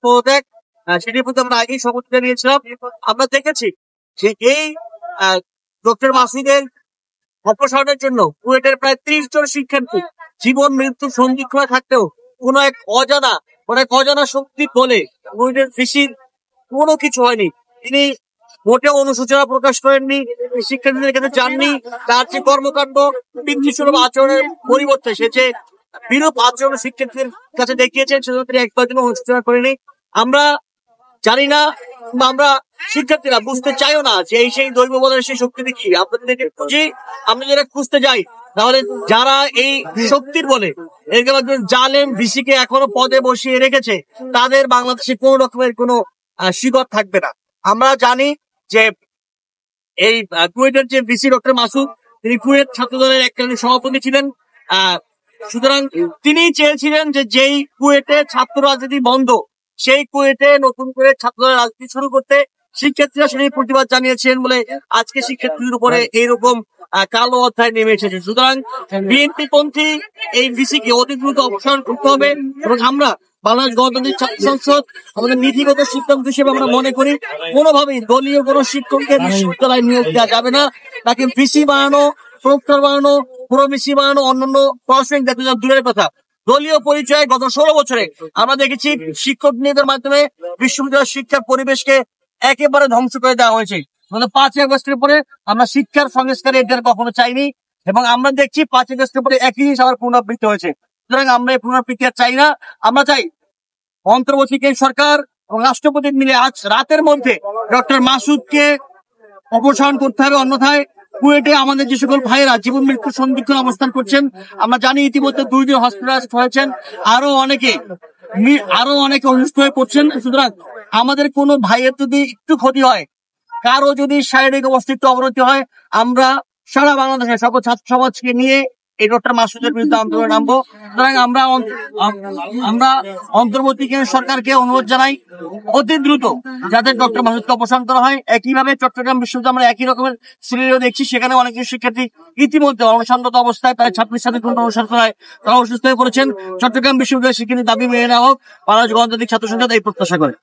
পদত্যাগ সেটির প্রতি আমরা আগেই সমর্থন জানিয়েছিলাম। আমরা দেখেছি যে এই ডক্টর মাসুদের অপসারণের জন্য কুয়েটের প্রায় 30 জন শিক্ষার্থী জীবন মৃত্যুর সন্দিগ্ধ থাকতেও কোনো এক অজানা শক্তি বলে কুয়েটের ভিসির কোনো কিছু হয়নি। তিনি মোটেও অনুশোচনা প্রকাশ করেননি, শিক্ষার্থীদের কাছে যাননি। তার যে কর্মকাণ্ড বিদ্বেষমূলক আচরণের পরিবর্তে সে যে বিরূপ আচরণ শিক্ষার্থীদের কাছে দেখিয়েছেন সেজন্য তিনি একবার জন্য অনুশোচনা করেনি। আমরা জানি না, আমরা শিক্ষার্থীরা বুঝতে চাইও না যে এই সেই দৈব বলের সেই শক্তিটি কি। আপনাদেরকে খুঁজি, আমরা যারা খুঁজতে যাই তাহলে যারা এই শক্তির বলে জালেম ভিসিকে এখনো পদে বসিয়ে রেখেছে তাদের বাংলাদেশে কোন রকমের কোনো শিকড় থাকবে না। আমরা জানি যে এই কুয়েটের যে ভিসি ডক্টর মাসুদ, তিনি কুয়েট ছাত্রদলের এককালীন সভাপতি ছিলেন। সুতরাং তিনি চেয়েছিলেন যে যেই কুয়েটে ছাত্র রাজনীতি বন্ধ সেই কুয়েটে নতুন করে ছাত্রদলের রাজনীতি শুরু করতে শিক্ষার্থীরা সেই প্রতিবাদ জানিয়েছেন বলে আজকে শিক্ষার্থীদের উপরে এইরকম কালো অধ্যায় নেমে এসেছে। সুতরাং বিএনপি পন্থী এই ভিসিকে অতি দ্রুত অপসারণ করতে হবে এবং আমরা বাংলাদেশ গণতান্ত্রিক ছাত্র সংসদ আমাদের নীতিগত সিদ্ধান্ত হিসেবে আমরা মনে করি কোনোভাবেই দলীয় কোনো শিক্ষককে বিশ্ববিদ্যালয়ে নিয়োগ দেওয়া যাবে না। তাকে ভিসি বানানো, প্রক্টর বানানো, পুরো-ভিসি বানানো অন্যান্য প্রশাসনিক দায়িত্ব দূরের কথা, দলীয় পরিচয়ে গত 16 বছরে আমরা দেখেছি শিক্ষক নিয়োগের মাধ্যমে বিশ্ববিদ্যালয়ের শিক্ষার পরিবেশকে একেবারে ধ্বংস করে দেওয়া হয়েছে। 5ই আগস্টের পরে আমরা শিক্ষার সংস্কার এটা কখনো চাইনি এবং আমরা দেখছি 5ই আগস্টের পরে একই জিনিস আবার পুনরাবৃত্তি হয়েছে। সুতরাং আমরা এই পুনরাবৃত্তি আর চাই না। আমরা চাই অন্তর্বর্তীকালীন সরকার এবং রাষ্ট্রপতি মিলে আজ রাতের মধ্যে ডক্টর মাসুদকে অপসারণ করতে হবে, অন্যথায় কুয়েটে আমাদের যে সকল ভাইয়েরা জীবন মৃত্যুর সন্দিগ্ধ অবস্থান করছেন, আমরা জানি ইতিমধ্যে 2 জন হসপিটালাইজড হয়েছেন, আরো অনেকে অসুস্থ হয়ে পড়ছেন। সুতরাং আমাদের কোনো ভাইয়ের যদি একটু ক্ষতি হয়, কারো যদি শারীরিক অবস্থা একটু অবনতি হয়, আমরা সারা বাংলাদেশের সকল ছাত্র সমাজকে নিয়ে এই ডক্টর মাসুদের বিরুদ্ধে আন্দোলনে নামবো। সুতরাং আমরা অন্তর্বর্তীকালীন সরকারকে অনুরোধ জানাই অতি দ্রুত যাতে ডক্টর মাসুদকে অপসারণ করা হয়। একইভাবে চট্টগ্রাম বিশ্ববিদ্যালয়ে আমরা একই রকমের সিনারিও দেখছি, সেখানে অনেক শিক্ষার্থী ইতিমধ্যে অনশনরত অবস্থায় তার ছাত্রীর সাথে কোনো অনুসরণ করায় তারা অসুস্থ হয়ে পড়েছেন। চট্টগ্রাম বিশ্ববিদ্যালয়ের শিক্ষার্থীর দাবি মেনে নেওয়া হোক, বাংলাদেশ গণতান্ত্রিক ছাত্র সংসদ এই প্রত্যাশা করে।